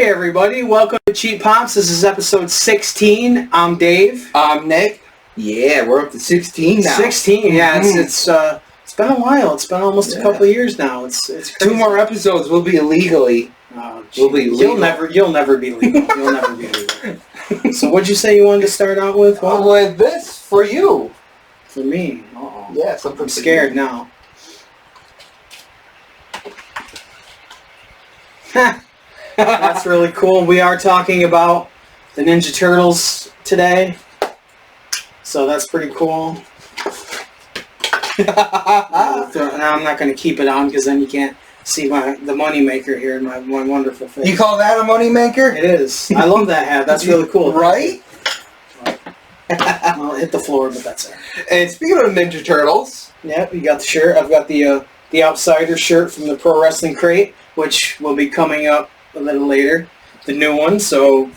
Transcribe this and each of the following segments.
Hey everybody, welcome to Cheap Pops. This is episode 16. I'm Dave. I'm Nick. Yeah, we're up to 16 now. 16, yeah. It's been a while. It's been almost a couple of years now. It's crazy. 2 more episodes, we'll be legally. Oh, we'll be legal. You'll never be legal. You'll never be legal. So what'd you say you wanted to start out with? Well, with this for you. For me? Uh-oh. Yeah, something. I'm scared now. That's really cool. We are talking about the Ninja Turtles today, so that's pretty cool. I'm not going to keep it on because then you can't see the money maker here in my wonderful face. You call that a money maker? It is. I love that hat. That's really cool. Right? I'll hit the floor, but that's it. And speaking of Ninja Turtles, yep, you got the shirt. I've got the Outsider shirt from the Pro Wrestling Crate, which will be coming up a little later, the new one. So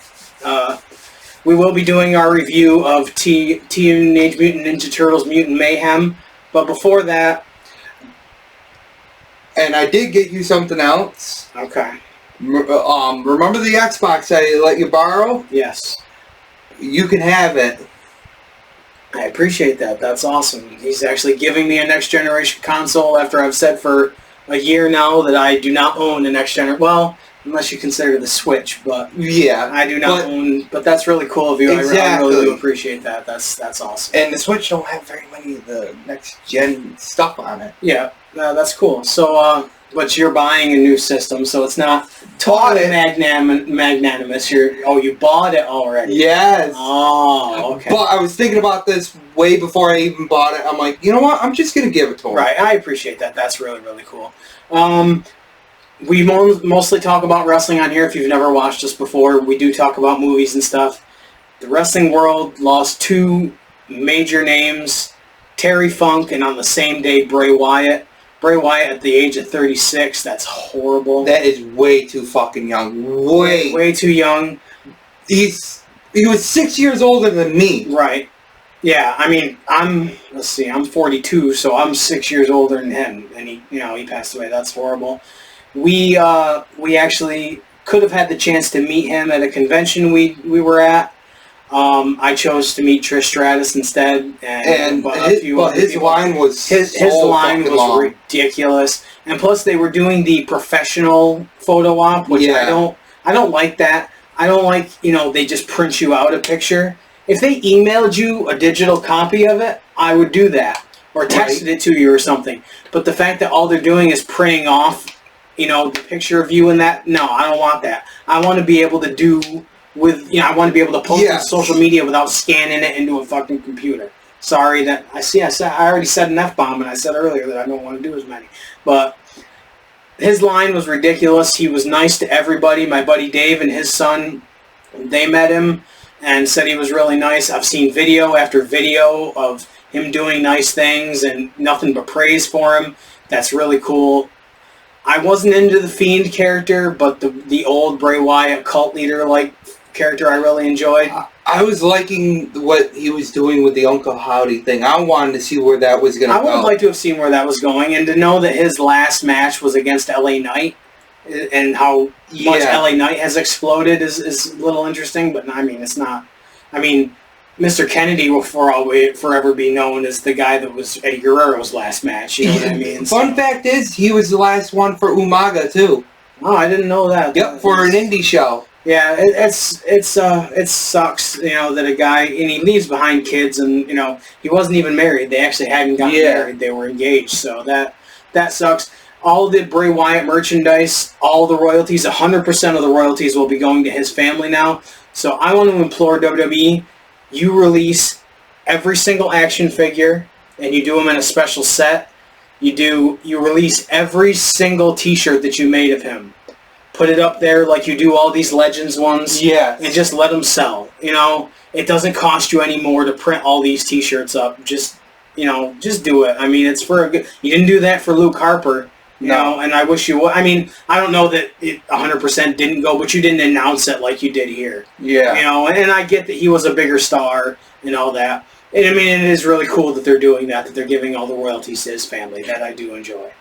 we will be doing our review of Teenage Mutant Ninja Turtles Mutant Mayhem. But before that, and I did get you something else. Okay. Remember the Xbox I let you borrow? Yes. You can have it. I appreciate that. That's awesome. He's actually giving me a next generation console after I've said for a year now that I do not own a next generation. Well, unless you consider the Switch, but yeah, I do not own. But that's really cool of you. Exactly. I really do appreciate that. That's awesome. And the Switch don't have very many of the next gen stuff on it. Yeah, that's cool. So, but you're buying a new system, so it's not totally magnanimous. You bought it already. Yes. Oh, okay. But I was thinking about this way before I even bought it. I'm like, you know what? I'm just gonna give it to him. Right. I appreciate that. That's really, really cool. We mostly talk about wrestling on here. If you've never watched us before, we do talk about movies and stuff. The wrestling world lost 2 major names, Terry Funk, and on the same day, Bray Wyatt. Bray Wyatt at the age of 36, that's horrible. That is way too fucking young. Way too young. He was 6 years older than me. Right. Yeah, I mean, I'm 42, so I'm 6 years older than him, and he passed away. That's horrible. We actually could have had the chance to meet him at a convention we were at. I chose to meet Trish Stratus instead, his line was ridiculous. And plus, they were doing the professional photo op, which I don't like that. I don't like they just print you out a picture. If they emailed you a digital copy of it, I would do that, or texted it to you or something. But the fact that all they're doing is printing off, the picture of you and that, no, I don't want that. I want to be able to I want to be able to post on social media without scanning it into a fucking computer. Sorry that I already said an F-bomb, and I said earlier that I don't want to do as many. But his line was ridiculous. He was nice to everybody. My buddy Dave and his son, they met him and said he was really nice. I've seen video after video of him doing nice things and nothing but praise for him. That's really cool. I wasn't into the Fiend character, but the old Bray Wyatt cult leader character I really enjoyed. I was liking what he was doing with the Uncle Howdy thing. I wanted to see where that was going to go. I would have liked to have seen where that was going, and to know that his last match was against LA Knight, and how much LA Knight has exploded is a little interesting, but I mean, it's not. I mean, Mr. Kennedy will forever be known as the guy that was Eddie Guerrero's last match. You know what I mean? Fun fact is, he was the last one for Umaga too. Oh, I didn't know that. Yep, for an indie show. Yeah, it sucks, that a guy, and he leaves behind kids, and he wasn't even married. They actually hadn't gotten married; they were engaged. So that sucks. All the Bray Wyatt merchandise, all the royalties, 100% of the royalties will be going to his family now. So I want to implore WWE. You release every single action figure, and you do them in a special set. You release every single T-shirt that you made of him. Put it up there like you do all these Legends ones. Yeah. And just let them sell. It doesn't cost you any more to print all these T-shirts up. Just do it. I mean, it's for a good. You didn't do that for Luke Harper. No, and I wish you would. I mean, I don't know that it 100% didn't go, but you didn't announce it like you did here. Yeah. And I get that he was a bigger star and all that. And I mean, it is really cool that they're doing that they're giving all the royalties to his family. That I do enjoy.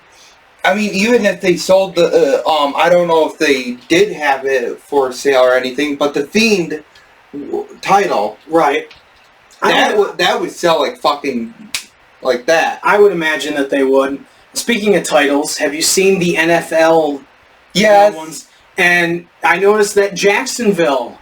I mean, even if they sold the, I don't know if they did have it for sale or anything, but the Fiend title, right? That would sell like fucking like that. I would imagine that they would. Speaking of titles, have you seen the NFL ones? And I noticed that Jacksonville,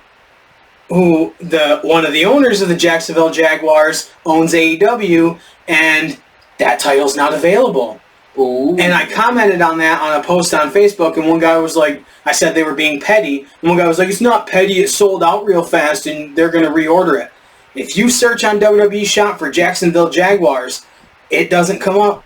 one of the owners of the Jacksonville Jaguars, owns AEW, and that title's not available. Ooh. And I commented on that on a post on Facebook, and one guy was like, I said they were being petty, and one guy was like, it's not petty, it sold out real fast, and they're going to reorder it. If you search on WWE Shop for Jacksonville Jaguars, it doesn't come up.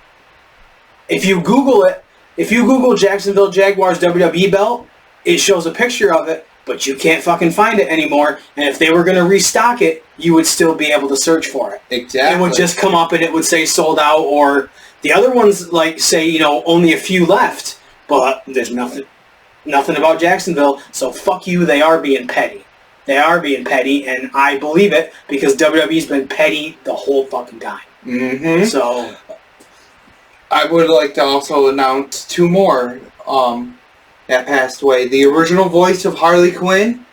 If you Google it, if you Google Jacksonville Jaguars WWE belt, it shows a picture of it, but you can't fucking find it anymore. And if they were going to restock it, you would still be able to search for it. Exactly. It would just come up and it would say sold out, or the other ones like say, only a few left, but there's nothing about Jacksonville, so fuck you, they are being petty. They are being petty, and I believe it because WWE's been petty the whole fucking time. Mm-hmm. So I would like to also announce two more that passed away. The original voice of Harley Quinn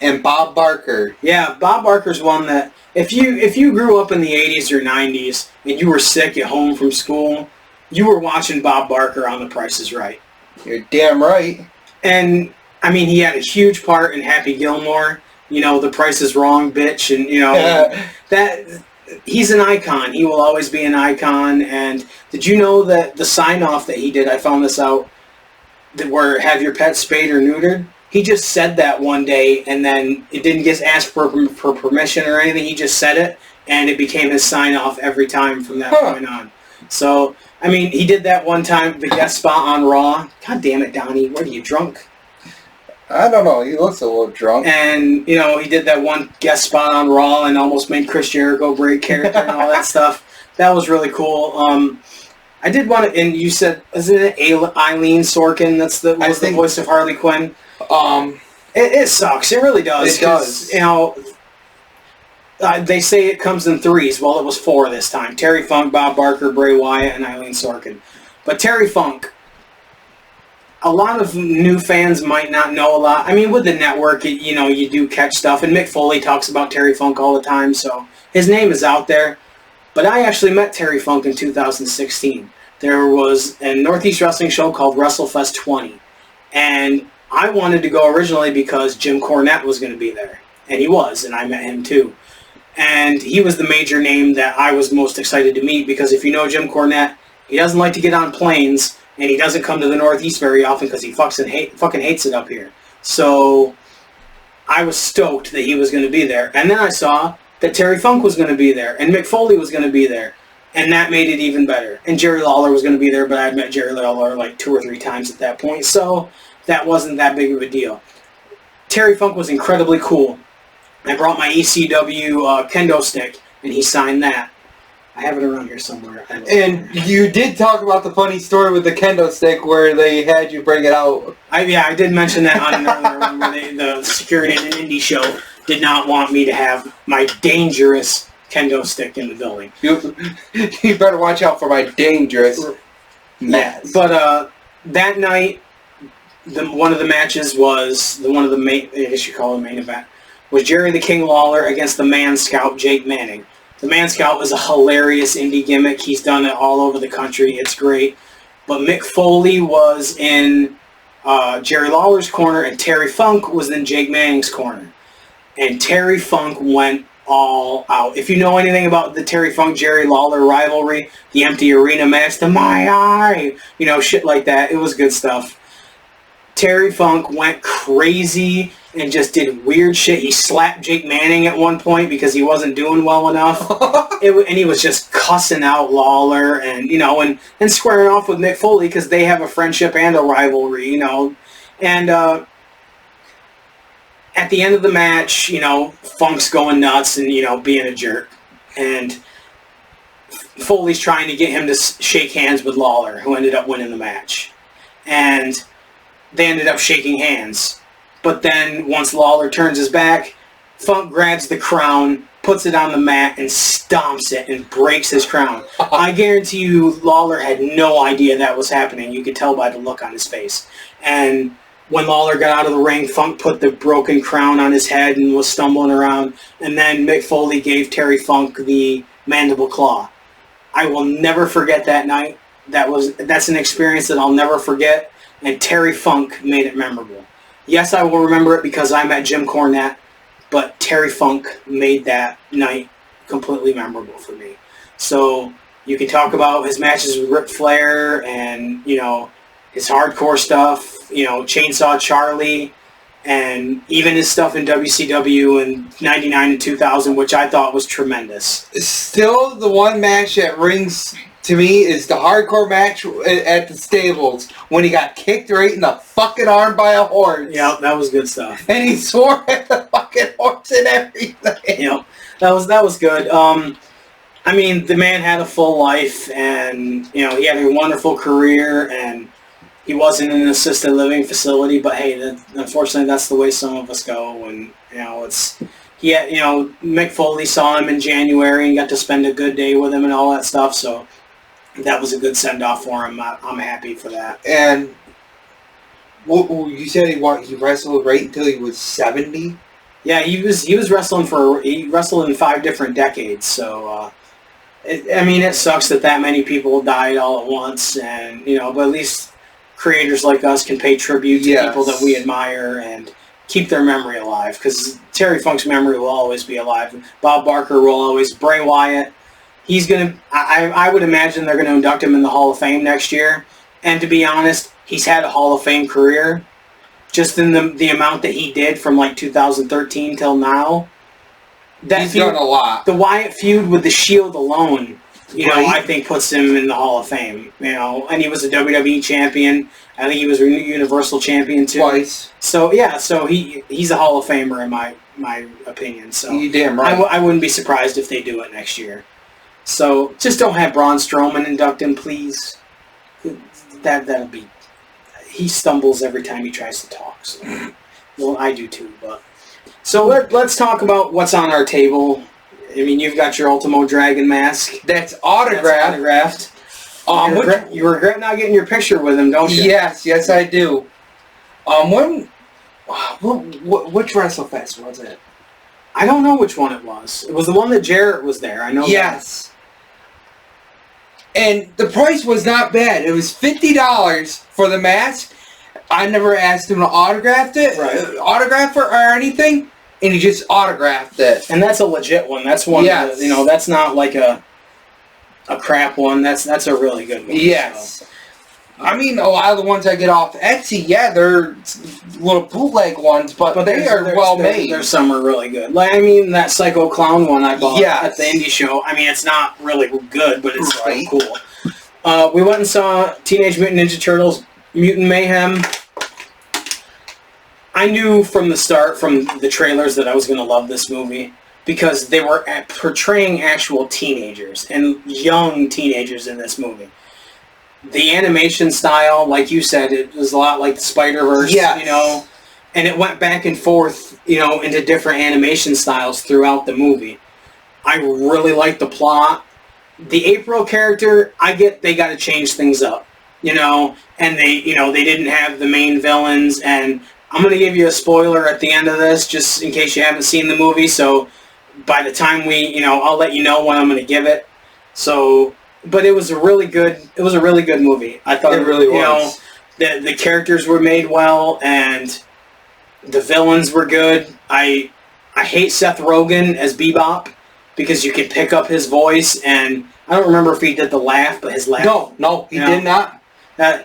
and Bob Barker. Yeah, Bob Barker's one that if you grew up in the 80s or 90s and you were sick at home from school, you were watching Bob Barker on The Price is Right. You're damn right. And I mean, he had a huge part in Happy Gilmore. The Price is Wrong, bitch, and that he's an icon. He will always be an icon. And did you know that the sign-off that he did, I found this out, that where have your pet spayed or neutered? He just said that one day, and then it didn't get asked for permission or anything. He just said it, and it became his sign-off every time from that point on. So, I mean, he did that one time, the guest spot on Raw. God damn it, Donnie, what are you, drunk? I don't know. He looks a little drunk. And, he did that one guest spot on Raw and almost made Chris Jericho break character and all that stuff. That was really cool. I did want to, and you said, isn't it Eileen Sorkin that's the voice of Harley Quinn? It sucks. It really does. It does. They say it comes in threes. Well, it was four this time. Terry Funk, Bob Barker, Bray Wyatt, and Eileen Sorkin. But Terry Funk, a lot of new fans might not know a lot. I mean, with the network, you do catch stuff, and Mick Foley talks about Terry Funk all the time, so his name is out there. But I actually met Terry Funk in 2016. There was a Northeast Wrestling show called WrestleFest 20, and I wanted to go originally because Jim Cornette was going to be there, and he was, and I met him too. And he was the major name that I was most excited to meet because if you know Jim Cornette, he doesn't like to get on planes, and he doesn't come to the Northeast very often because he fucking hates it up here. So I was stoked that he was going to be there. And then I saw that Terry Funk was going to be there, and Mick Foley was going to be there, and that made it even better. And Jerry Lawler was going to be there, but I'd met Jerry Lawler like 2 or 3 times at that point, so that wasn't that big of a deal. Terry Funk was incredibly cool. I brought my ECW kendo stick, and he signed that. I have it around here somewhere. And you did talk about the funny story with the kendo stick where they had you bring it out. I did mention that on an earlier one where the security in an indie show did not want me to have my dangerous kendo stick in the building. You better watch out for my dangerous mess. But that night, one of the matches was one of the main, I guess you call it main event, was Jerry the King Lawler against the Man Scout Jake Manning. The Man Scout was a hilarious indie gimmick. He's done it all over the country. It's great. But Mick Foley was in Jerry Lawler's corner, and Terry Funk was in Jake Manning's corner. And Terry Funk went all out. If you know anything about the Terry Funk-Jerry Lawler rivalry, the empty arena match, the My Eye, shit like that, it was good stuff. Terry Funk went crazy and just did weird shit. He slapped Jake Manning at one point because he wasn't doing well enough. And he was just cussing out Lawler and squaring off with Mick Foley because they have a friendship and a rivalry, And at the end of the match, Funk's going nuts and, being a jerk. And Foley's trying to get him to shake hands with Lawler, who ended up winning the match. And they ended up shaking hands. But then, once Lawler turns his back, Funk grabs the crown, puts it on the mat and stomps it and breaks his crown. I guarantee you Lawler had no idea that was happening. You could tell by the look on his face. And when Lawler got out of the ring, Funk put the broken crown on his head and was stumbling around. And then Mick Foley gave Terry Funk the mandible claw. I will never forget that night. That's an experience that I'll never forget. And Terry Funk made it memorable. Yes, I will remember it because I met Jim Cornette. But Terry Funk made that night completely memorable for me. So you can talk about his matches with Ric Flair and, you know, his hardcore stuff, you know, Chainsaw Charlie, and even his stuff in WCW in 99 and 2000, which I thought was tremendous. Still, the one match that rings to me is the hardcore match at the stables when he got kicked right in the fucking arm by a horse. Yeah, that was good stuff. And he swore at the fucking horse and everything. Yeah, that was good. I mean, the man had a full life, and you know, he had a wonderful career, and he wasn't in an assisted living facility. But hey, unfortunately, that's the way some of us go. And you know, Mick Foley saw him in January and got to spend a good day with him and all that stuff. So that was a good send-off for him. I'm happy for that. And you said he wrestled right until he was 70? Yeah, he wrestled in 5 different decades. So, it sucks that many people died all at once, and you know, but at least creators like us can pay tribute to people that we admire and keep their memory alive. Because Terry Funk's memory will always be alive. Bob Barker will always. Bray Wyatt. He's going to, I would imagine they're going to induct him in the Hall of Fame next year. And to be honest, he's had a Hall of Fame career. Just in the amount that he did from like 2013 till now. He's done a lot. The Wyatt feud with the Shield alone, I think puts him in the Hall of Fame. You know, and he was a WWE champion. I think he was a Universal champion too. Twice. So yeah, he's a Hall of Famer in my opinion. So you damn right. I wouldn't be surprised if they do it next year. So just don't have Braun Strowman induct him, please. That'll be. He stumbles every time he tries to talk. So. Well, I do too, but. So let's talk about what's on our table. I mean, you've got your Ultimo Dragon mask. That's autographed. You regret not getting your picture with him, don't you? Yes, I do. Which WrestleFest was it? I don't know which one it was. It was the one that Jarrett was there. I know. Yes. And the price was not bad. It was $50 for the mask. I never asked him to autograph it or anything, and he just autographed it. And that's a legit one. That's one. Yes. That's not like a crap one. That's a really good one. Yes. So. I mean, a lot of the ones I get off Etsy, they're little bootleg ones, but they are well made. There's some are really good. Like, I mean, that Psycho Clown one I bought at the indie show. I mean, it's not really good, but it's cool. We went and saw Teenage Mutant Ninja Turtles, Mutant Mayhem. I knew from the start, from the trailers, that I was going to love this movie because they were portraying actual teenagers and young teenagers in this movie. The animation style, like you said, it was a lot like the Spider-Verse, and it went back and forth, into different animation styles throughout the movie. I really liked the plot. The April character, I get they got to change things up, and they didn't have the main villains, and I'm going to give you a spoiler at the end of this, just in case you haven't seen the movie, so by the time I'll let you know when I'm going to give it. So... But it was a really good movie. I thought it really was. The characters were made well and the villains were good. I hate Seth Rogen as Bebop because you could pick up his voice, and I don't remember if he did the laugh, but his laugh. No, he did not.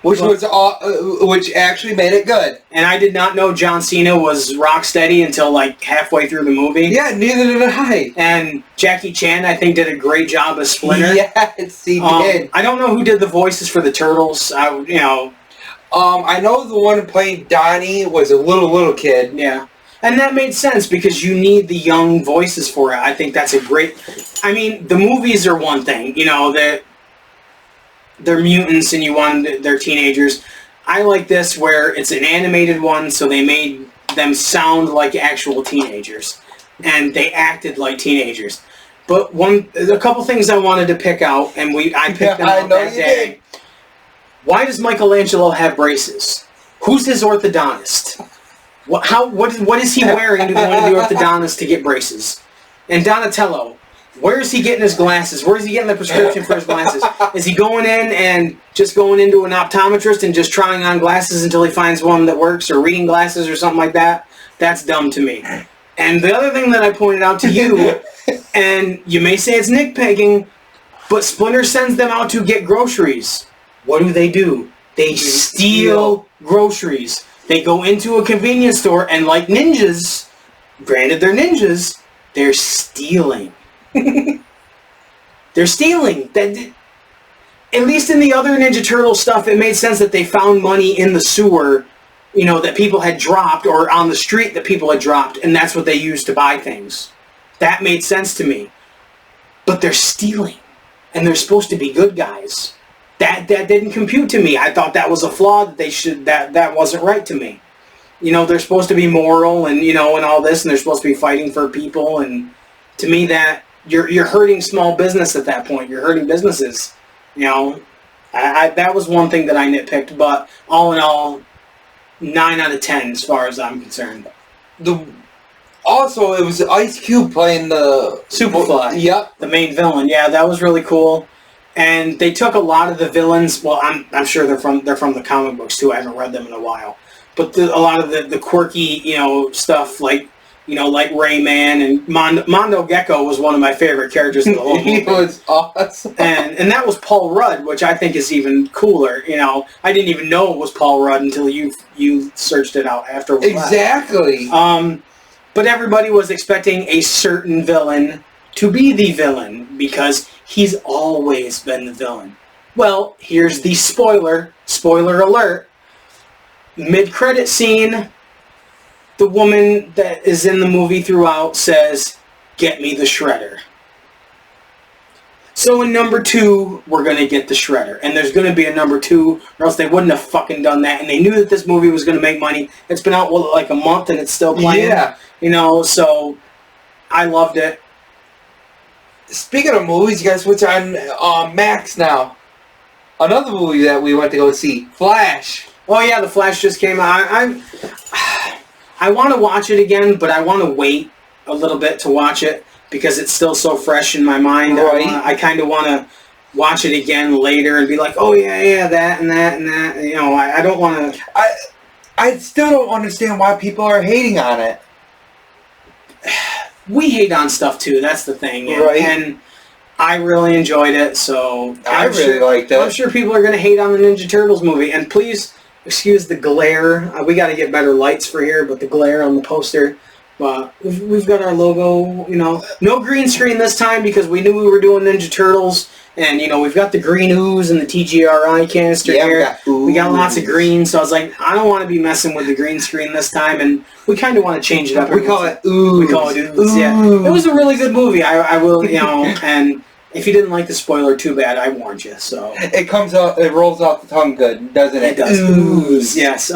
Which actually made it good. And I did not know John Cena was Rocksteady until like halfway through the movie. Yeah, neither did I. And Jackie Chan, I think, did a great job as Splinter. Yes, he did. I don't know who did the voices for the Turtles. I know the one who played Donnie was a little kid. Yeah. And that made sense because you need the young voices for it. I think that's a great... I mean, the movies are one thing. They're mutants and they're teenagers. I like this where it's an animated one, so they made them sound like actual teenagers. and they acted like teenagers. But a couple things I wanted to pick out, and I picked them out that day. Did. Why does Michelangelo have braces? Who's his orthodontist? What is he wearing to go into the orthodontist to get braces? And Donatello, where is he getting his glasses? Where is he getting the prescription for his glasses? Is he going in and just going into an optometrist and just trying on glasses until he finds one that works, or reading glasses or something like that? That's dumb to me. And the other thing that I pointed out to you, and you may say it's nitpicking, but Splinter sends them out to get groceries. What do? They steal groceries. They go into a convenience store and, like ninjas, granted they're ninjas, they're stealing. They're stealing. At least in the other Ninja Turtle stuff, it made sense that they found money in the sewer, that people had dropped, or on the street that people had dropped, and that's what they used to buy things. That made sense to me. But they're stealing, and they're supposed to be good guys. That didn't compute to me. I thought that was a flaw that wasn't right to me. They're supposed to be moral and and all this, and they're supposed to be fighting for people, and to me that you're hurting small business at that point. You're hurting businesses. That was one thing that I nitpicked, but all in all, 9 out of 10 as far as I'm concerned. Also, it was Ice Cube playing the Superfly. Yep, the main villain. Yeah, that was really cool. And they took a lot of the villains. Well, I'm sure they're from the comic books too. I haven't read them in a while. But a lot of the quirky stuff like Rayman and Mondo Gecko was one of my favorite characters in the whole movie. He was awesome. And that was Paul Rudd, which I think is even cooler. I didn't even know it was Paul Rudd until you searched it out afterwards. Exactly. But everybody was expecting a certain villain to be the villain because he's always been the villain. Well, here's the spoiler. Spoiler alert. Mid-credit scene, the woman that is in the movie throughout says, "Get me the Shredder." So in number 2, we're going to get the Shredder. And there's going to be a number 2, or else they wouldn't have fucking done that. And they knew that this movie was going to make money. It's been out, like a month and it's still playing. Yeah. So I loved it. Speaking of movies, guys, what's on Max now? Another movie that we went to go see, Flash. Oh yeah, The Flash just came out. I want to watch it again, but I want to wait a little bit to watch it because it's still so fresh in my mind. Right. I kind of want to watch it again later and be like, oh yeah, that and that and that. I don't want to. I still don't understand why people are hating on it. We hate on stuff too. That's the thing, right? And I really enjoyed it, so I really liked it. I'm sure people are going to hate on the Ninja Turtles movie, and please excuse the glare. We got to get better lights for here, but the glare on the poster. But we've got our logo. No green screen this time because we knew we were doing Ninja Turtles. And, we've got the green ooze and the TGRI canister here. We got lots of green, so I was like, I don't want to be messing with the green screen this time, and we kind of want to change it up. We call it ooze. We call it ooze, yeah. It was a really good movie. I will, and if you didn't like the spoiler, too bad. I warned you, so. It comes out, it rolls off the tongue good, doesn't it? It does. Ooze. Yes.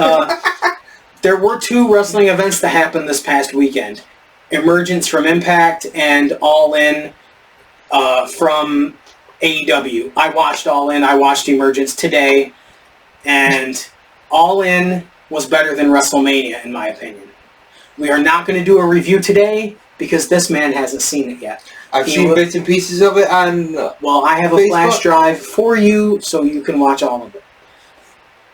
There were 2 wrestling events that happened this past weekend. Emergence from Impact and All In from AEW. I watched All In. I watched Emergence today, and All In was better than WrestleMania in my opinion. We are not going to do a review today because this man hasn't seen it yet. I've seen bits and pieces of it on Well, I have a flash drive for you so you can watch all of it.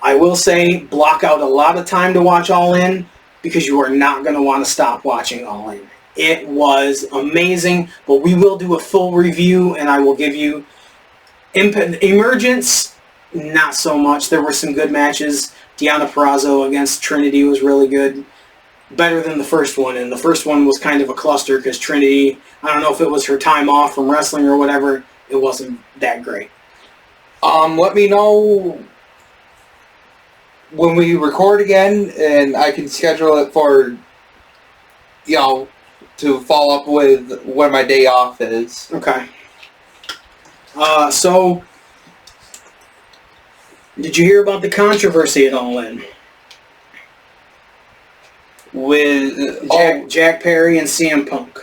I will say block out a lot of time to watch All In because you are not going to want to stop watching All In. It was amazing, but we will do a full review, and I will give you Emergence, not so much. There were some good matches. Deonna Purrazzo against Trinity was really good. Better than the first one, and the first one was kind of a cluster because Trinity, I don't know if it was her time off from wrestling or whatever, it wasn't that great. Let me know when we record again, and I can schedule it for, to follow up with when my day off is. Okay. So, did you hear about the controversy at All In? With Jack Perry and CM Punk.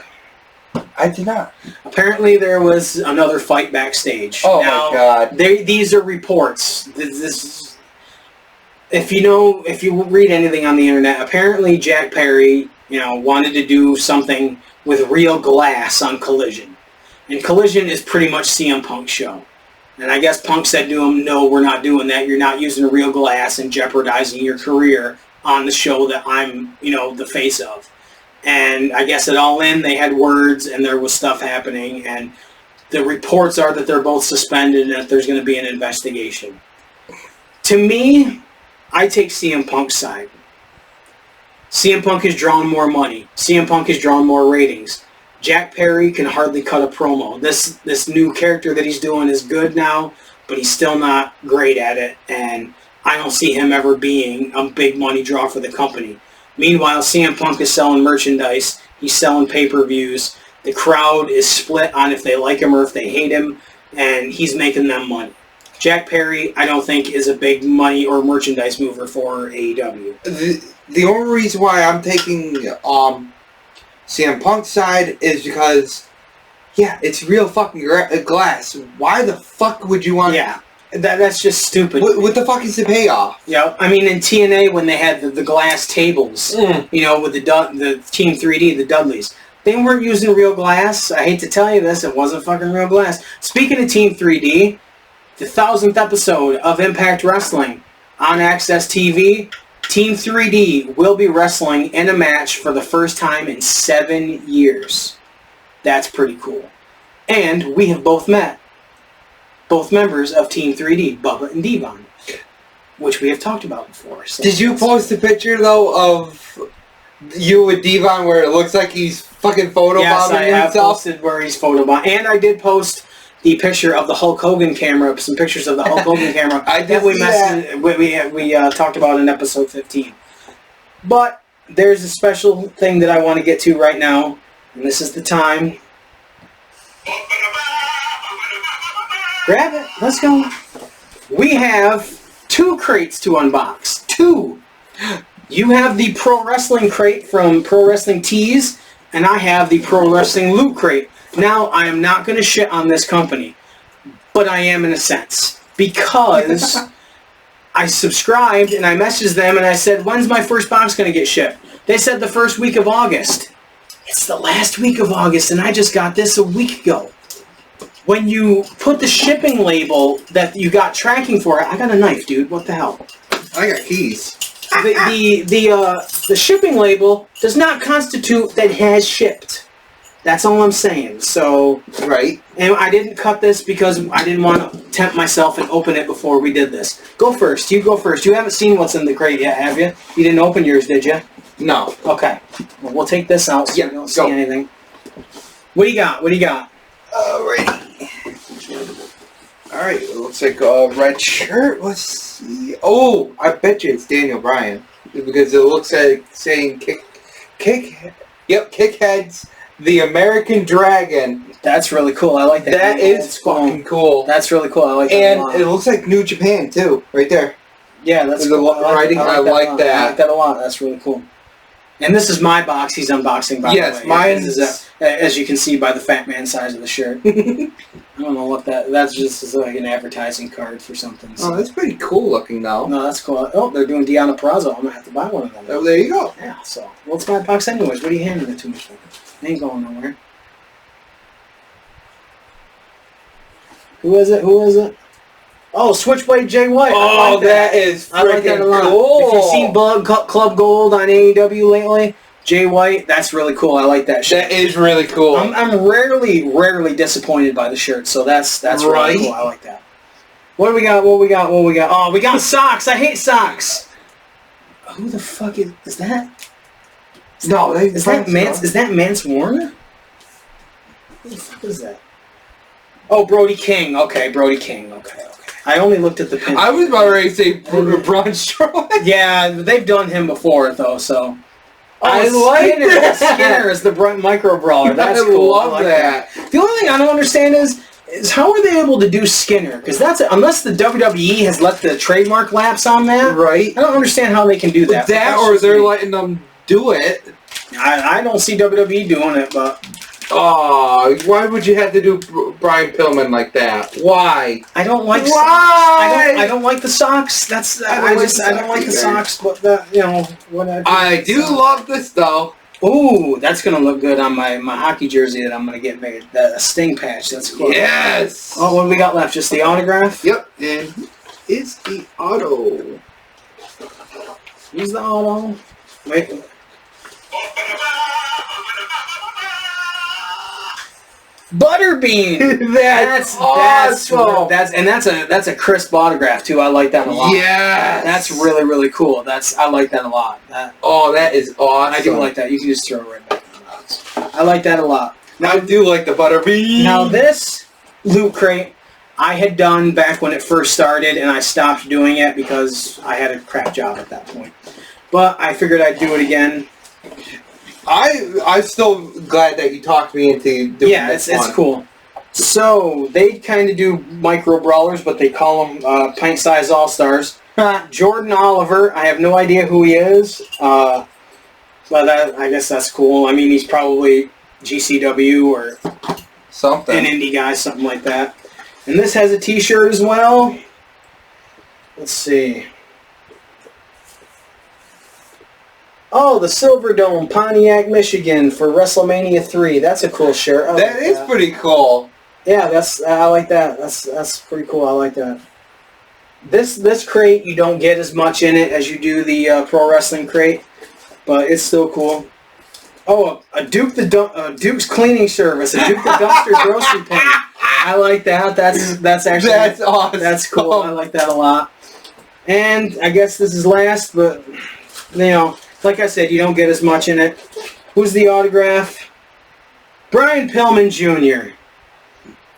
I did not. Apparently there was another fight backstage. Oh now, my God. These are reports. If you read anything on the internet, apparently Jack Perry, wanted to do something with real glass on Collision. And Collision is pretty much CM Punk's show. And I guess Punk said to him, no, we're not doing that. You're not using real glass and jeopardizing your career on the show that I'm, the face of. And I guess at All In, they had words and there was stuff happening. And the reports are that they're both suspended and that there's going to be an investigation. To me, I take CM Punk's side. CM Punk has drawn more money. CM Punk has drawn more ratings. Jack Perry can hardly cut a promo. This new character that he's doing is good now, but he's still not great at it, and I don't see him ever being a big money draw for the company. Meanwhile, CM Punk is selling merchandise. He's selling pay-per-views. The crowd is split on if they like him or if they hate him, and he's making them money. Jack Perry, I don't think, is a big money or merchandise mover for AEW. The only reason why I'm taking CM Punk's side is because, it's real fucking glass. Why the fuck would you want? Yeah, that's just stupid. What the fuck is the payoff? Yeah, I mean in TNA when they had the glass tables, with the Team 3D, the Dudleys, they weren't using real glass. I hate to tell you this, it wasn't fucking real glass. Speaking of Team 3D, the 1000th episode of Impact Wrestling on Access TV. Team 3D will be wrestling in a match for the first time in 7 years. That's pretty cool. And we have both met. Both members of Team 3D, Bubba and Devon. Which we have talked about before. So did you post a picture, though, of you with Devon where it looks like he's fucking photobombing himself? Yes, I have posted where he's photobombing. And I did post the picture of the Hulk Hogan camera, some pictures of the Hulk Hogan camera we talked about in episode 15. But there's a special thing that I want to get to right now, and this is the time. Grab it. Let's go. We have 2 crates to unbox. 2. You have the Pro Wrestling crate from Pro Wrestling Tees, and I have the Pro Wrestling Loot crate. Now, I am not going to shit on this company, but I am in a sense, because I subscribed and I messaged them and I said, when's my first box going to get shipped? They said the first week of August. It's the last week of August and I just got this a week ago. When you put the shipping label that you got tracking for it, I got a knife, dude. What the hell? I got keys. The shipping label does not constitute that it has shipped. That's all I'm saying. So, right. And I didn't cut this because I didn't want to tempt myself and open it before we did this. Go first. You go first. You haven't seen what's in the crate yet, have you? You didn't open yours, did you? No. Okay. Well, we'll take this out so you don't see anything. What do you got? What do you got? Alright, it looks like a red shirt. Let's see. Oh, I bet you it's Daniel Bryan. Because it looks like saying kick heads. The American Dragon. That's really cool. I like that. That is fucking cool. That's really cool. I like that. And it looks like New Japan too, right there. Yeah, that's cool. Writing. I like that. I like that a lot. That's really cool. And this is my box he's unboxing, by the way. Yes, mine is... as you can see by the fat man size of the shirt. I don't know what that's just like an advertising card for something. So. Oh, that's pretty cool looking though. No, that's cool. Oh, they're doing Deonna Purrazzo. I'm going to have to buy one of them. Oh, there you go. Yeah, so. Well, it's my box anyways. What are you handing it to me for? It ain't going nowhere. Who is it? Oh, Switchblade Jay White. Oh, like that is freaking cool. If you've seen Club Gold on AEW lately, Jay White, that's really cool. I like that shirt. That is really cool. I'm rarely disappointed by the shirt, so that's right. Really cool. I like that. What do we got? What we got? Oh, we got socks. I hate socks. Who the fuck is that? No, is that Mance Warner? Who the fuck is that? Oh, Brody King. Okay, Brody King. Okay. I only looked at the pin. I was about ready to say Braun Strowman. Yeah, they've done him before, though, so... I like that. Skinner is the micro brawler. That's cool. I love that. The only thing I don't understand is how are they able to do Skinner? Because unless the WWE has let the trademark lapse on that, right? I don't understand how they can do that. Or they're letting them do it. I don't see WWE doing it, but Oh, why would you have to do Brian Pillman like that? Why? I don't like. Why? I don't like the socks. I don't like the socks. But I do love this though. Ooh, that's gonna look good on my hockey jersey that I'm gonna get made. The Sting patch. That's cool. Yes. Oh, what do we got left? Just the autograph. Yep. And it's the auto. Use the auto. Wait. Butterbean. That's awesome. That's a crisp autograph too. I like that a lot. Yes. That's really, really cool. I like that a lot. That is awesome. I do like that. You can just throw it right back in the box. I like that a lot. Now, I do like the Butterbean. Now this Loot Crate I had done back when it first started, and I stopped doing it because I had a crap job at that point. But I figured I'd do it again. I'm still glad that you talked me into doing this. Yeah, it's cool. So, they kind of do micro brawlers, but they call them pint-sized all-stars. Jordan Oliver, I have no idea who he is, but I guess that's cool. I mean, he's probably GCW or something. An indie guy, something like that. And this has a t-shirt as well. Let's see. Oh, the Silverdome, Pontiac, Michigan for WrestleMania 3. That's a cool shirt. That is pretty cool. Yeah, I like that. That's pretty cool. I like that. This crate, you don't get as much in it as you do the Pro Wrestling crate, but it's still cool. Oh, a Duke's Cleaning Service, a Duke the Dumpster grocery pin. I like that. That's actually awesome. That's cool. I like that a lot. And I guess this is last, but like I said, you don't get as much in it. Who's the autograph? Brian Pillman Jr.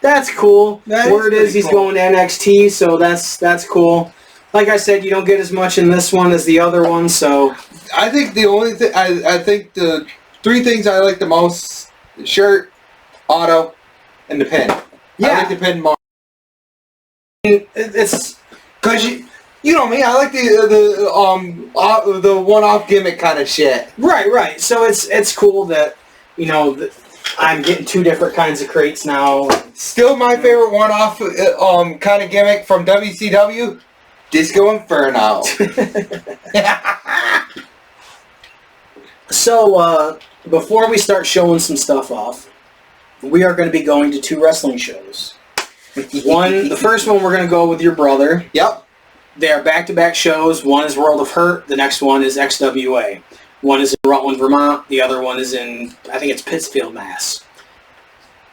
That's cool. Word is he's going to NXT, so that's cool. Like I said, you don't get as much in this one as the other one, so... I think the only thing... I think the three things I like the most: the shirt, auto, and the pin. Yeah. I like the pin more. It's... Because you know me, I like the one-off gimmick kind of shit. Right. So it's cool that, I'm getting two different kinds of crates now. Still my favorite one-off kind of gimmick from WCW, Disco Inferno. So, before we start showing some stuff off, we are going to be going to 2 wrestling shows. The first one we're going to go with your brother. Yep. They are back-to-back shows. One is World of Hurt. The next one is XWA. One is in Rutland, Vermont. The other one is in, I think it's Pittsfield, Mass.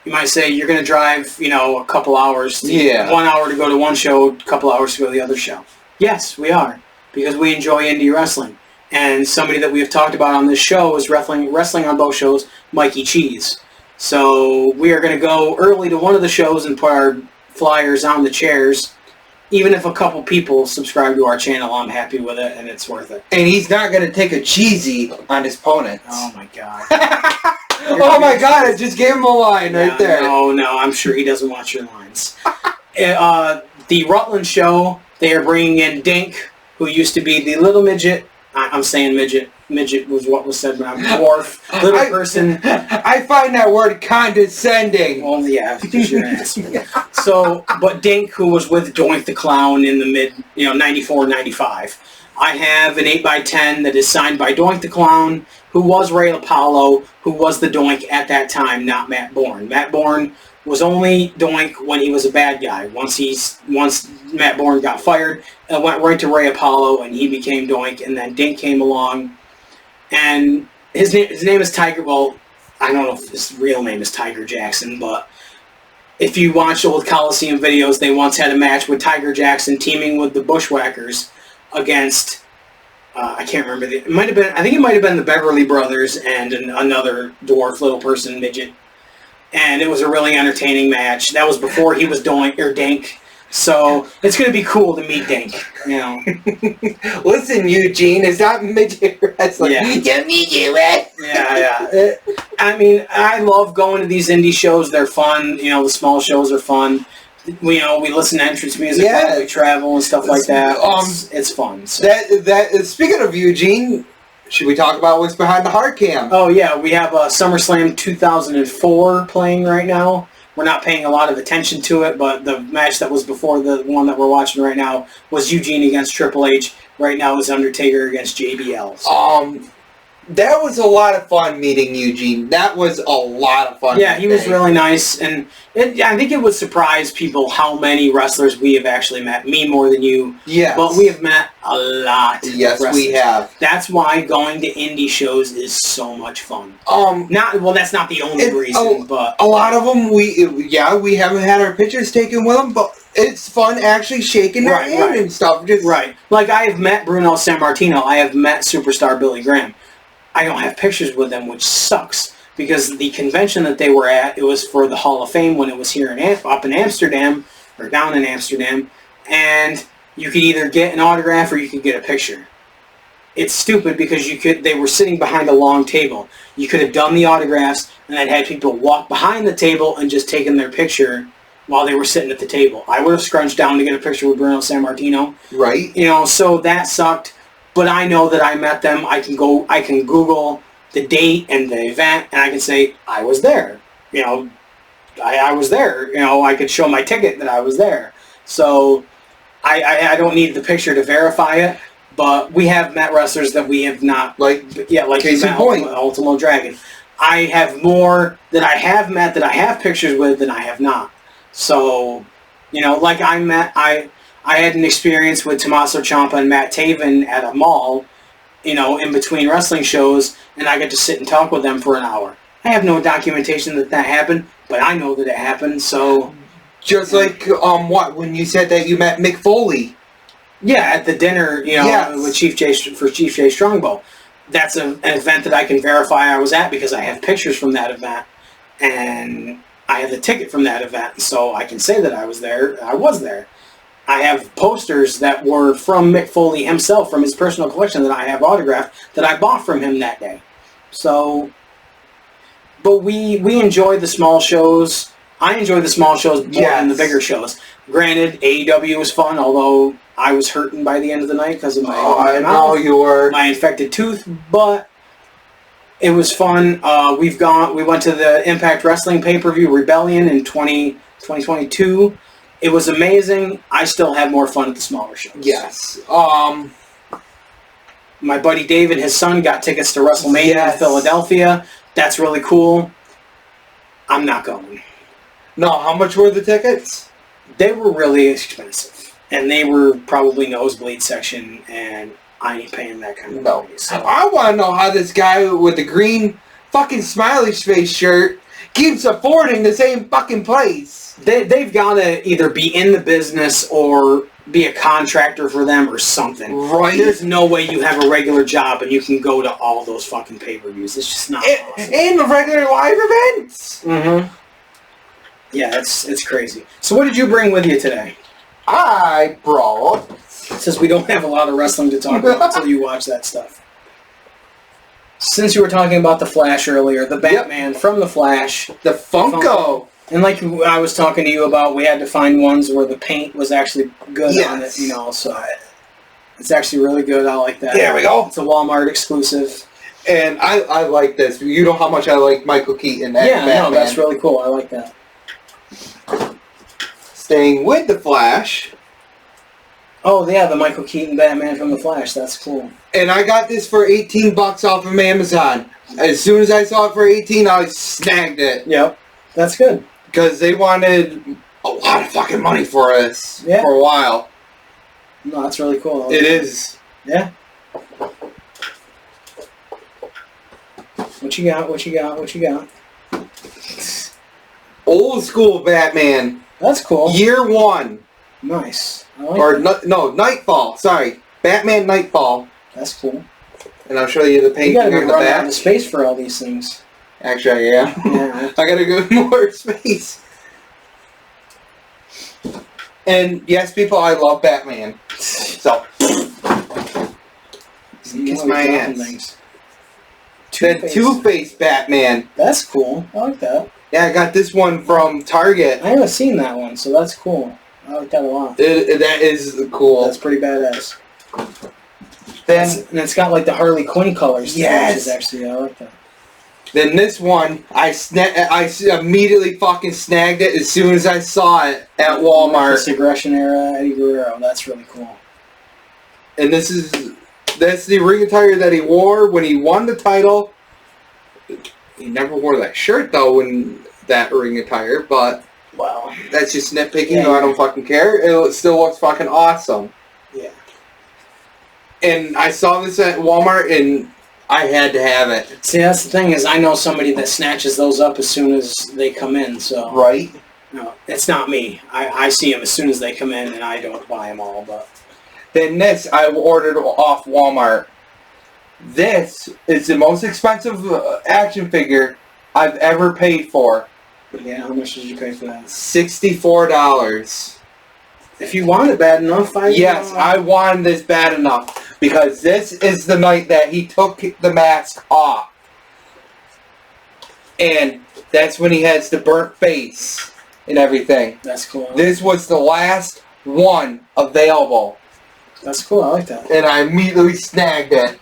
You might say you're going to drive, a couple hours. 1 hour to go to one show, a couple hours to go to the other show. Yes, we are. Because we enjoy indie wrestling. And somebody that we have talked about on this show is wrestling on both shows, Mikey Cheese. So we are going to go early to one of the shows and put our flyers on the chairs. Even if a couple people subscribe to our channel, I'm happy with it, and it's worth it. And he's not going to take a cheesy on his opponents. Oh, my God. Oh, my God, I just gave him a line right there. No, I'm sure he doesn't watch your lines. The Rutland show, they are bringing in Dink, who used to be the little midget. I'm saying midget. Midget was what was said when I was dwarf. Little person. I find that word condescending. Well, yeah, because you're asking. So, but Dink, who was with Doink the Clown in the mid, 94, 95. I have an 8x10 that is signed by Doink the Clown, who was Ray Apollo, who was the Doink at that time, not Matt Bourne. Matt Bourne was only Doink when he was a bad guy. Once Matt Bourne got fired, it went right to Ray Apollo, and he became Doink, and then Dink came along. And his name is Tiger. Well, I don't know if his real name is Tiger Jackson, but if you watch old Coliseum videos, they once had a match with Tiger Jackson teaming with the Bushwhackers against I can't remember I think it might have been the Beverly Brothers and another dwarf, little person, midget, and it was a really entertaining match. That was before he was Dink. So, it's going to be cool to meet Dink, Listen, Eugene, is that midget wrestling? Yeah. You midget wrestling? Yeah. I love going to these indie shows. They're fun. The small shows are fun. We listen to entrance music while we travel and stuff like that. It's fun. So. Speaking of Eugene, should we talk about what's behind the hard cam? Oh yeah, we have SummerSlam 2004 playing right now. We're not paying a lot of attention to it, but the match that was before the one that we're watching right now was Eugene against Triple H. Right now is Undertaker against JBL. So. That was a lot of fun meeting Eugene. That was a lot of fun. Yeah, he was really nice, and I think it would surprise people how many wrestlers we have actually met. Me more than you. Yeah. But we have met a lot. Yes, we have. That's why going to indie shows is so much fun. That's not the only reason, but a lot of them we haven't had our pictures taken with them, but it's fun actually shaking their hand and stuff. Like I have met Bruno Sammartino. I have met superstar Billy Graham. I don't have pictures with them, which sucks, because the convention that they were at, it was for the Hall of Fame when it was here up in Amsterdam, or down in Amsterdam, and you could either get an autograph or you could get a picture. It's stupid because they were sitting behind a long table. You could have done the autographs and then had people walk behind the table and just taken their picture while they were sitting at the table. I would have scrunched down to get a picture with Bruno Sammartino. Right. So that sucked. But I know that I met them. I can Google the date and the event, and I can say, I was there. I was there. I could show my ticket that I was there. So I don't need the picture to verify it, but we have met wrestlers that we have not. Like case in point. Ultimo Dragon. I have more that I have met that I have pictures with than I have not. So, I had an experience with Tommaso Ciampa and Matt Taven at a mall, in between wrestling shows, and I got to sit and talk with them for an hour. I have no documentation that happened, but I know that it happened, so... Just like, when you said that you met Mick Foley? Yeah, at the dinner, with Chief J Strongbow. That's an event that I can verify I was at because I have pictures from that event, and I have the ticket from that event, so I can say that I was there. I was there. I have posters that were from Mick Foley himself, from his personal collection that I have autographed, that I bought from him that day. So, but we enjoy the small shows. I enjoy the small shows more than the bigger shows. Granted, AEW was fun, although I was hurting by the end of the night because of my infected tooth, but it was fun. We went to the Impact Wrestling pay-per-view Rebellion in 2022. It was amazing. I still had more fun at the smaller shows. Yes. My buddy Dave and his son got tickets to WrestleMania in Philadelphia. That's really cool. I'm not going. No, how much were the tickets? They were really expensive. And they were probably nosebleed section, and I ain't paying that kind of money. So. I want to know how this guy with the green fucking smiley face shirt keeps affording the same fucking place. They've got to either be in the business or be a contractor for them or something. Right. There's no way you have a regular job and you can go to all those fucking pay-per-views. It's just not possible. And the regular live events. Mm-hmm. Yeah, it's crazy. So what did you bring with you today? I brought... Since we don't have a lot of wrestling to talk about until you watch that stuff. Since you were talking about The Flash earlier, the Batman from The Flash. The Funko. And like I was talking to you about, we had to find ones where the paint was actually good on it, so it's actually really good. I like that. There we go. It's a Walmart exclusive. And I like this. You know how much I like Michael Keaton as Batman. No, that's really cool. I like that. Staying with The Flash. Oh, yeah, the Michael Keaton Batman from The Flash. That's cool. And I got this for $18 off of Amazon. As soon as I saw it for $18, I snagged it. Yep. That's good. Because they wanted a lot of fucking money for us for a while. No, that's really cool. It is. Yeah. What you got? Old school Batman. That's cool. Year 1. Nice. I like Nightfall. Sorry. Batman Nightfall. That's cool. And I'll show you the painting on the back. You gotta run out of space for all these things. Actually, yeah. I gotta go more space. And yes, people, I love Batman. So, kiss my ass. The Two-Face Batman. That's cool. I like that. Yeah, I got this one from Target. I haven't seen that one, so that's cool. I like that a lot. That is cool. That's pretty badass. Then and it's got like the Harley Quinn colors. Yes. Which is actually, I like that. Then this one, I immediately fucking snagged it as soon as I saw it at Walmart. This Aggression Era Eddie Guerrero. That's really cool. And that's the ring attire that he wore when he won the title. He never wore that shirt though in that ring attire, but wow, that's just nitpicking. Yeah, so I don't fucking care. It still looks fucking awesome. Yeah. And I saw this at Walmart and I had to have it. See, that's the thing is I know somebody that snatches those up as soon as they come in. So right. No, it's not me. I see them as soon as they come in, and I don't buy them all. But then this I ordered off Walmart. This is the most expensive action figure I've ever paid for. Yeah, how much did you pay for that? $64. If you want it bad enough, I wanted this bad enough because this is the night that he took the mask off, and that's when he has the burnt face and everything. That's cool. This was the last one available. That's cool. I like that. And I immediately snagged it.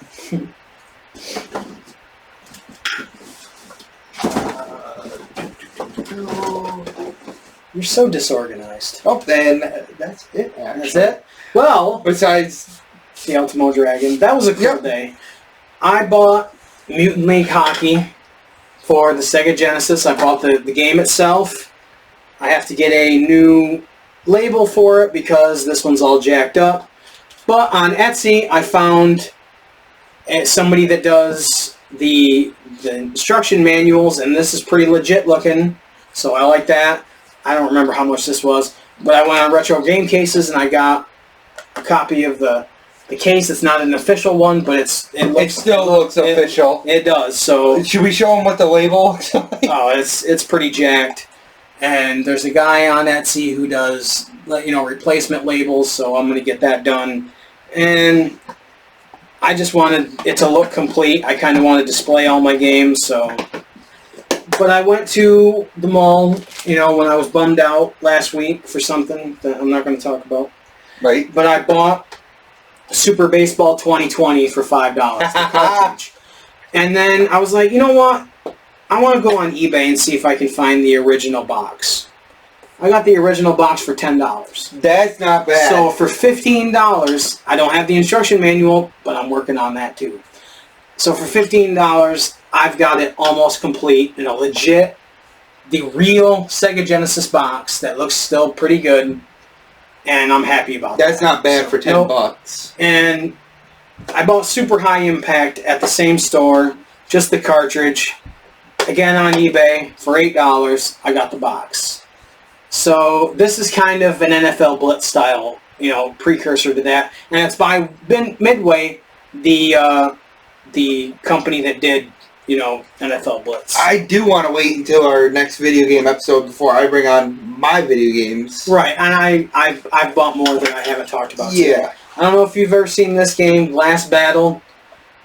You're so disorganized. Oh, then that's it. Actually. That's it? Well, besides the Ultimo Dragon, that was a cool day. I bought Mutant League Hockey for the Sega Genesis. I bought the game itself. I have to get a new label for it because this one's all jacked up. But on Etsy, I found somebody that does the instruction manuals, and this is pretty legit looking, so I like that. I don't remember how much this was, but I went on Retro Game Cases and I got a copy of the case. It's not an official one, but it still looks official. It does. So should we show them what the label looks like? Oh, it's pretty jacked. And there's a guy on Etsy who does replacement labels, so I'm gonna get that done. And I just wanted it to look complete. I kind of want to display all my games, so. But I went to the mall, when I was bummed out last week for something that I'm not going to talk about. Right. But I bought Super Baseball 2020 for $5, the cartridge. And then I was like, you know what? I want to go on eBay and see if I can find the original box. I got the original box for $10. That's not bad. So for $15, I don't have the instruction manual, but I'm working on that too. So for $15, I've got it almost complete in a legit, the real Sega Genesis box that looks still pretty good, and I'm happy about that. That's not bad for $10. And I bought Super High Impact at the same store, just the cartridge. Again on eBay for $8. I got the box. So this is kind of an NFL Blitz style, precursor to that, and it's by Midway, the company that did, NFL Blitz. I do want to wait until our next video game episode before I bring on my video games. Right, and I've bought more that I haven't talked about. Yeah. Today. I don't know if you've ever seen this game, Last Battle.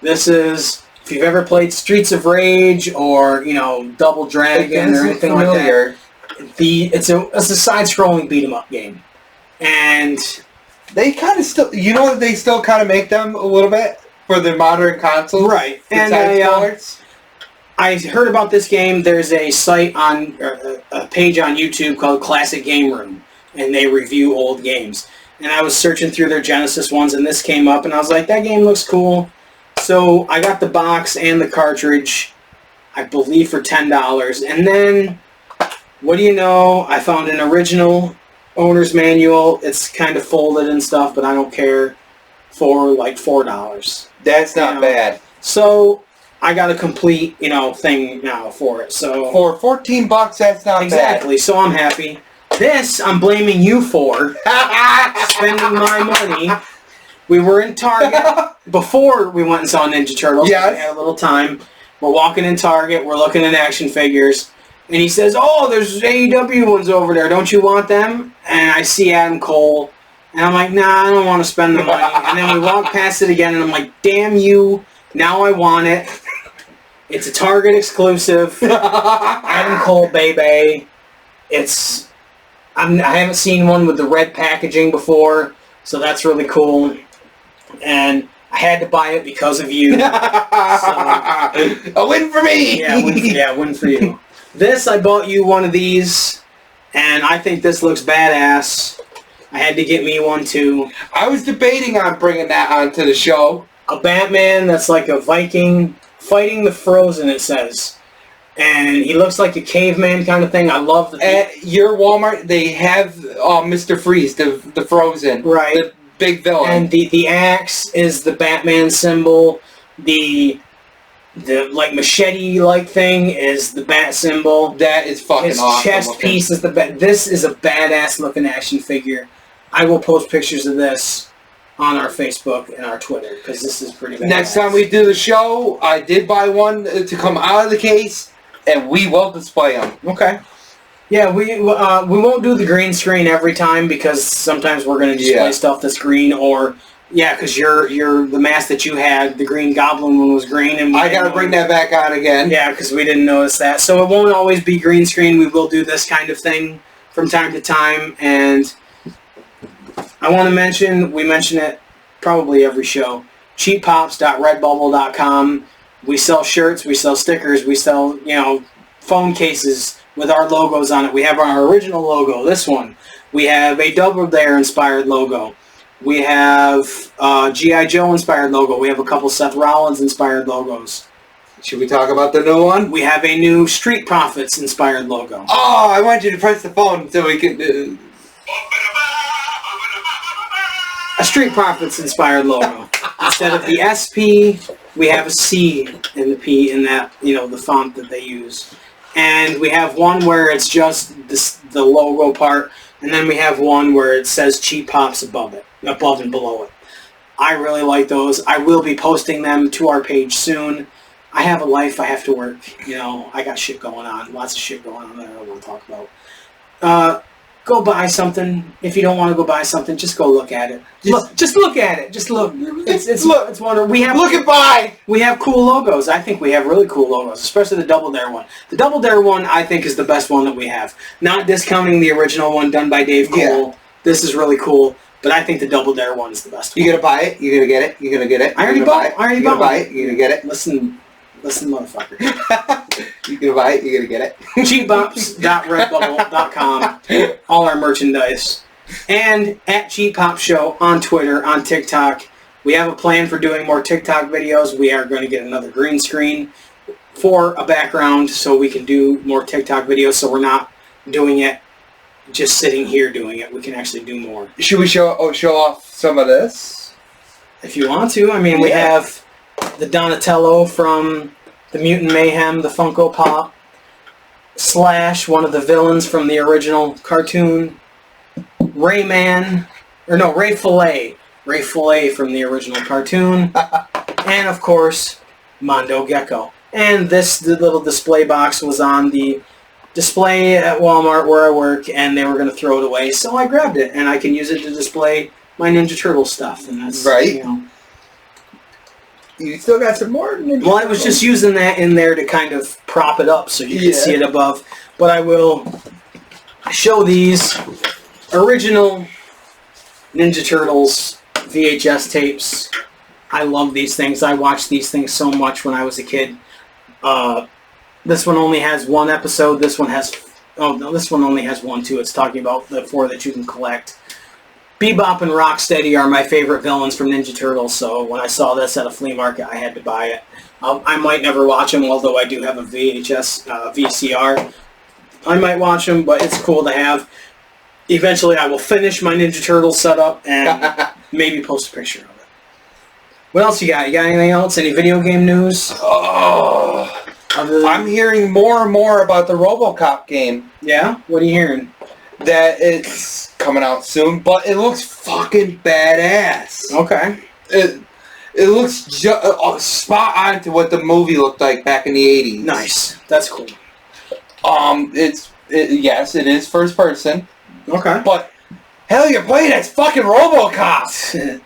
This is, if you've ever played Streets of Rage or, Double Dragon or anything like that. It's a side-scrolling beat-em-up game. And they kind of still, they still kind of make them a little bit for the modern consoles. Right. And I heard about this game. There's a site a page on YouTube called Classic Game Room, and they review old games. And I was searching through their Genesis ones, and this came up, and I was like, that game looks cool. So I got the box and the cartridge, I believe, for $10. And then, what do you know? I found an original owner's manual. It's kind of folded and stuff, but I don't care, for like $4. That's not bad. So I got a complete, thing now for it. So for $14, that's not bad. Exactly. So I'm happy. This I'm blaming you for spending my money. We were in Target before we went and saw Ninja Turtles. Yeah. We had a little time. We're walking in Target. We're looking at action figures. And he says, oh, there's AEW ones over there. Don't you want them? And I see Adam Cole. And I'm like, nah, I don't want to spend the money. And then we walk past it again, and I'm like, damn you. Now I want it. It's a Target exclusive. Adam Cole, baby. I haven't seen one with the red packaging before, so that's really cool. And I had to buy it because of you. So, a win for me! Yeah, win for you. This, I bought you one of these, and I think this looks badass. I had to get me one too. I was debating on bringing that onto the show. A Batman that's like a Viking fighting the Frozen, it says. And he looks like a caveman kind of thing. I love the... At your Walmart, they have Mr. Freeze, the Frozen. Right. The big villain. And the axe is the Batman symbol. The like machete-like thing is the bat symbol. That is fucking His awesome. chest piece is the bat. This is a badass-looking action figure. I will post pictures of this on our Facebook and our Twitter, because this is pretty badass. Next time we do the show, I did buy one to come out of the case, and we will display them. Okay. Yeah, we won't do the green screen every time, because sometimes we're going to display stuff that's green, or... Yeah, because you're the mask that you had, the Green Goblin one was green, and I gotta bring that back on again. Yeah, because we didn't notice that. So it won't always be green screen. We will do this kind of thing from time to time, and I want to mention, we mention it probably every show, cheappops.redbubble.com. We sell shirts, we sell stickers, we sell, phone cases with our logos on it. We have our original logo, this one. We have a Double Dare inspired logo. We have G.I. Joe inspired logo. We have a couple Seth Rollins inspired logos. Should we talk about the new one? We have a new Street Profits inspired logo. Oh, I want you to press the phone so we can... A Street Profits inspired logo. Instead of the SP, we have a C in the P in that, the font that they use. And we have one where it's just the logo part, and then we have one where it says Cheap Pops above and below it. I really like those. I will be posting them to our page soon. I have a life. I have to work. I got shit going on. Lots of shit going on that I don't want to talk about. Go buy something. If you don't want to go buy something, just go look at it. Just look at it. Just look. It's wonderful. We have cool logos. I think we have really cool logos, especially the Double Dare one. The Double Dare one, I think, is the best one that we have. Not discounting the original one done by Dave Cole. Yeah. This is really cool, but I think the Double Dare one is the best one. You gonna buy it? You gonna get it? You gonna get it? I already bought it. You gonna buy it? You gonna get it? Listen, motherfucker. You gonna buy it? You gonna get it? cheappops.redbubble.com. All our merchandise. And at Cheap Pop Show on Twitter, on TikTok. We have a plan for doing more TikTok videos. We are going to get another green screen for a background so we can do more TikTok videos, so we're not doing it just sitting here doing it. We can actually do more. Should we show off some of this? If you want to. I mean, we have the Donatello from the Mutant Mayhem, the Funko Pop, Slash, one of the villains from the original cartoon, Ray Fillet from the original cartoon, and of course, Mondo Gecko. And the little display box was on the display at Walmart where I work, and they were going to throw it away, so I grabbed it, and I can use it to display my Ninja Turtle stuff, and that's, right. You still got some more Ninja Well, I was just using that in there to kind of prop it up so you can see it above, but I will show these original Ninja Turtles VHS tapes. I love these things. I watched these things so much when I was a kid. This one only has one episode. This one has... Oh, no, this one only has one, too. It's talking about the 4 that you can collect. Bebop and Rocksteady are my favorite villains from Ninja Turtles, so when I saw this at a flea market, I had to buy it. I might never watch them, although I do have a VCR. I might watch them, but it's cool to have. Eventually, I will finish my Ninja Turtle setup and maybe post a picture of it. What else you got? You got anything else? Any video game news? Oh, I'm hearing more and more about the RoboCop game. Yeah? What are you hearing? That it's coming out soon, but it looks fucking badass. Okay. It looks spot on to what the movie looked like back in the 80s. Nice. That's cool. Yes, it is first person. Okay. But hell, you're playing as fucking RoboCop.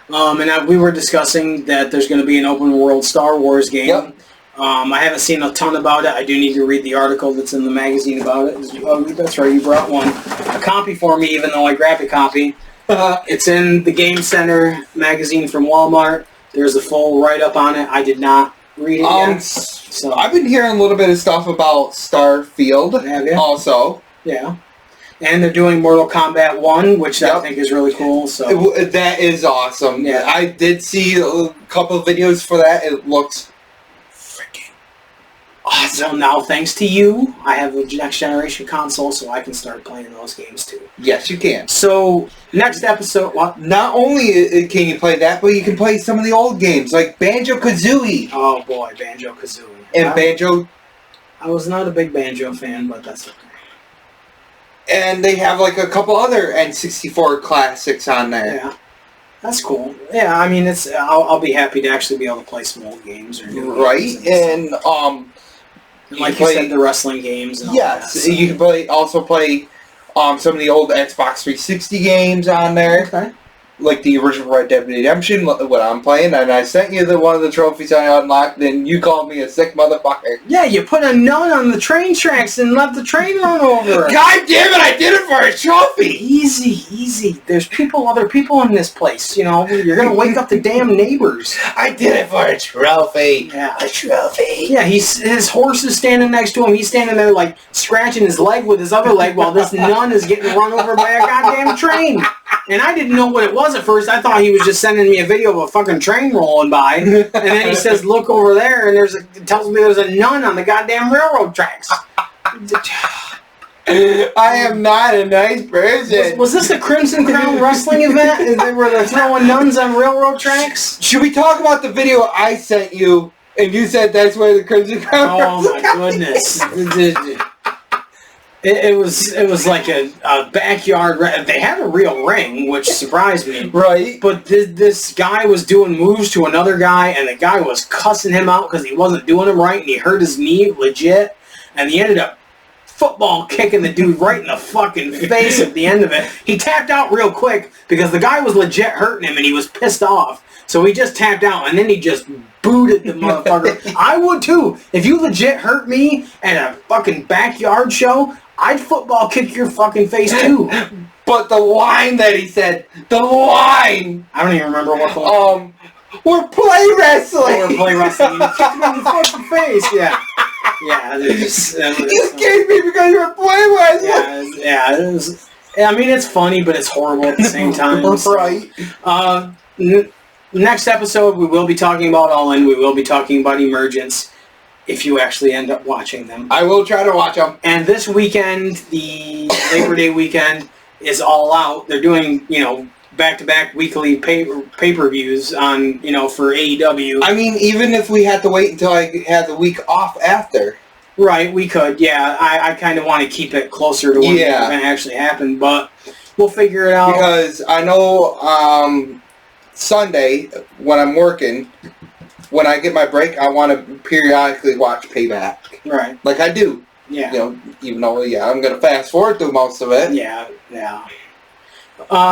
And we were discussing that there's going to be an open world Star Wars game. Yep. I haven't seen a ton about it. I do need to read the article that's in the magazine about it. Oh, that's right, you brought a copy for me, even though I grabbed a copy. It's in the Game Center magazine from Walmart. There's a full write-up on it. I did not read it yet. So I've been hearing a little bit of stuff about Starfield. Have you? Also. Yeah. And they're doing Mortal Kombat 1, which I think is really cool. So that is awesome. Yeah. I did see a couple of videos for that. It looks freaking awesome. So now, thanks to you, I have a next generation console, so I can start playing those games too. Yes, you can. So next episode, what? Not only can you play that, but you can play some of the old games like Banjo-Kazooie. Oh boy, Banjo-Kazooie. And Banjo. I was not a big Banjo fan, but that's okay. And they have like a couple other N64 classics on there. Yeah, that's cool. Yeah, I mean, it's I'll be happy to actually be able to play some old games or new games and like you said, the wrestling games. And all that, so. You can also play some of the old Xbox 360 games on there. Okay. Like the original Red Dead Redemption, what I'm playing, and I sent you one of the trophies I unlocked, and you called me a sick motherfucker. Yeah, you put a nun on the train tracks and let the train run over. God damn it, I did it for a trophy! Easy. There's other people in this place, you know. You're gonna wake up the damn neighbors. I did it for a trophy. Yeah. A trophy. Yeah, his horse is standing next to him. He's standing there, like, scratching his leg with his other leg while this nun is getting run over by a goddamn train. And I didn't know what it was at first. I thought he was just sending me a video of a fucking train rolling by. And then he says, look over there, and it tells me there's a nun on the goddamn railroad tracks. I am not a nice person. Was this a Crimson Crown wrestling event where they're throwing nuns on railroad tracks? Should we talk about the video I sent you, and you said that's where the Crimson Crown Oh my goodness. It was like a backyard. They had a real ring, which surprised me. Right. But this guy was doing moves to another guy, and the guy was cussing him out because he wasn't doing them right, and he hurt his knee legit, and he ended up football kicking the dude right in the fucking face at the end of it. He tapped out real quick because the guy was legit hurting him, and he was pissed off. So he just tapped out, and then he just booted the motherfucker. I would too. If you legit hurt me at a fucking backyard show, I'd football kick your fucking face too. But the line that he said, the line! I don't even remember what the line. We're play wrestling! We're play wrestling. You kicked me in the fucking face, yeah. Yeah, you scared me because you were play wrestling! Yeah, it was... I mean, it's funny, but it's horrible at the same time. Right. Next episode, we will be talking about All In. We will be talking about Emergence, if you actually end up watching them. I will try to watch them. And this weekend, the Labor Day weekend, is All Out. They're doing, back-to-back weekly pay-per-views on, for AEW. I mean, even if we had to wait until I had the week off after. Right, we could, yeah. I kind of want to keep it closer to when the event actually happened, but we'll figure it out. Because I know Sunday, when I'm working, when I get my break, I want to periodically watch Payback. Right. Like I do. Yeah. Even though, I'm going to fast forward through most of it. Yeah.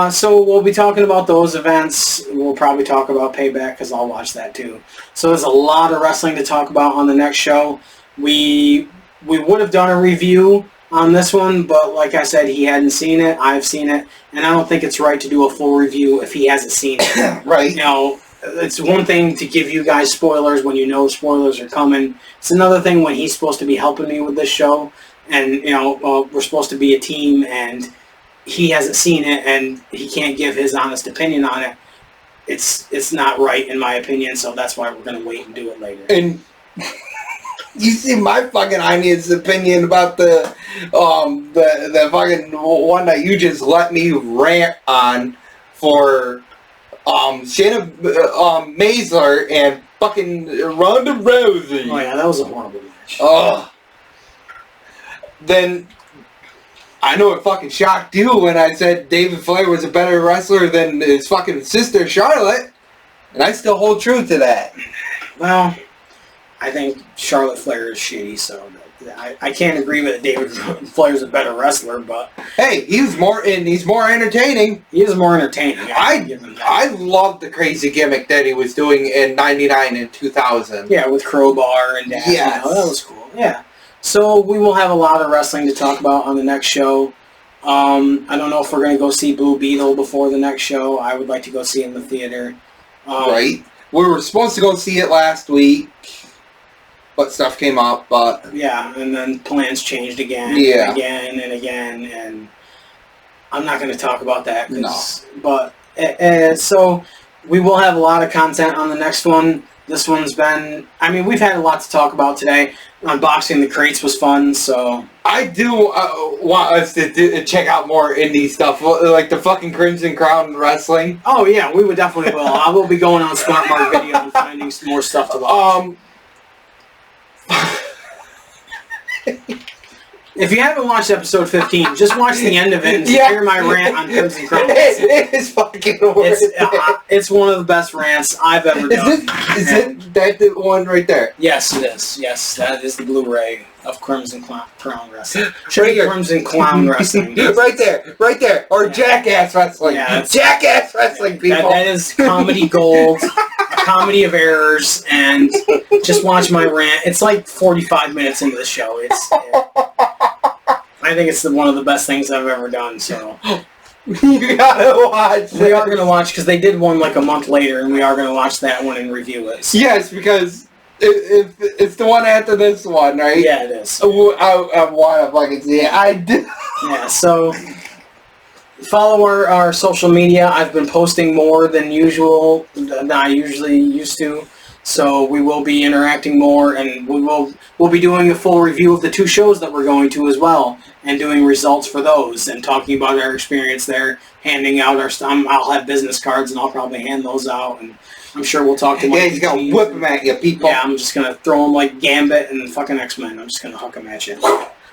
So we'll be talking about those events. We'll probably talk about Payback because I'll watch that too. So there's a lot of wrestling to talk about on the next show. We would have done a review on this one, but like I said, he hadn't seen it. I've seen it, and I don't think it's right to do a full review if he hasn't seen it. Right. It's one thing to give you guys spoilers when you know spoilers are coming. It's another thing when he's supposed to be helping me with this show, and we're supposed to be a team, and he hasn't seen it, and he can't give his honest opinion on it. It's not right in my opinion, so that's why we're gonna wait and do it later. And you see my fucking honest opinion about the fucking one that you just let me rant on for Shayna Baszler and fucking Ronda Rousey. Oh yeah, that was a horrible match. Then I know it fucking shocked you when I said David Flair was a better wrestler than his fucking sister Charlotte, and I still hold true to that. Well, I think Charlotte Flair is shitty, so I can't agree with it. David Flair's a better wrestler, but hey, he's more entertaining. He is more entertaining. I love the crazy gimmick that he was doing in '99 and 2000. Yeah, with Crowbar and that. Yes. That was cool. Yeah. So we will have a lot of wrestling to talk about on the next show. I don't know if we're going to go see Blue Beetle before the next show. I would like to go see it in the theater. Right. We were supposed to go see it last week, but stuff came up. But yeah, and then plans changed again, yeah, and again and again, and I'm not going to talk about that. No. But so we will have a lot of content on the next one. This one's been, I mean, we've had a lot to talk about today. Unboxing the crates was fun, so. I do want us to check out more indie stuff, like the fucking Crimson Crown Wrestling. Oh yeah, we would definitely will. I will be going on Smart Mark Video and finding some more stuff to watch. If you haven't watched episode 15, just watch the end of it and hear my rant on Crimson Crown. It is fucking worth it. It's one of the best rants I've ever done. Is it that the one right there? Yes, it is. Yes, that is the Blu-ray of Crimson Crown Wrestling. Right here. Crimson Clown Wrestling. Right there. Or Jackass Wrestling. Yeah, Jackass Wrestling, people. That is comedy gold, comedy of errors, and just watch my rant. It's like 45 minutes into the show. I think it's one of the best things I've ever done, so. You gotta watch. We are going to watch, because they did one like a month later, and we are going to watch that one and review it. So. Yes, because it's the one after this one, right? Yeah, it is. I want to fucking see it. I do. Yeah, so follow our social media. I've been posting more than usual, than I usually used to. So we will be interacting more, and we'll be doing a full review of the 2 shows that we're going to as well, and doing results for those, and talking about our experience there, handing out our stuff. I'll have business cards, and I'll probably hand those out, and I'm sure we'll talk to. Yeah, he's gonna whip them at you, people. Yeah, I'm just gonna throw them like Gambit and fucking X-Men. I'm just gonna hook them at you.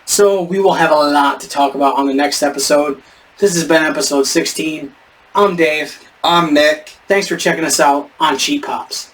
So we will have a lot to talk about on the next episode. This has been episode 16. I'm Dave. I'm Nick. Thanks for checking us out on Cheap Pops.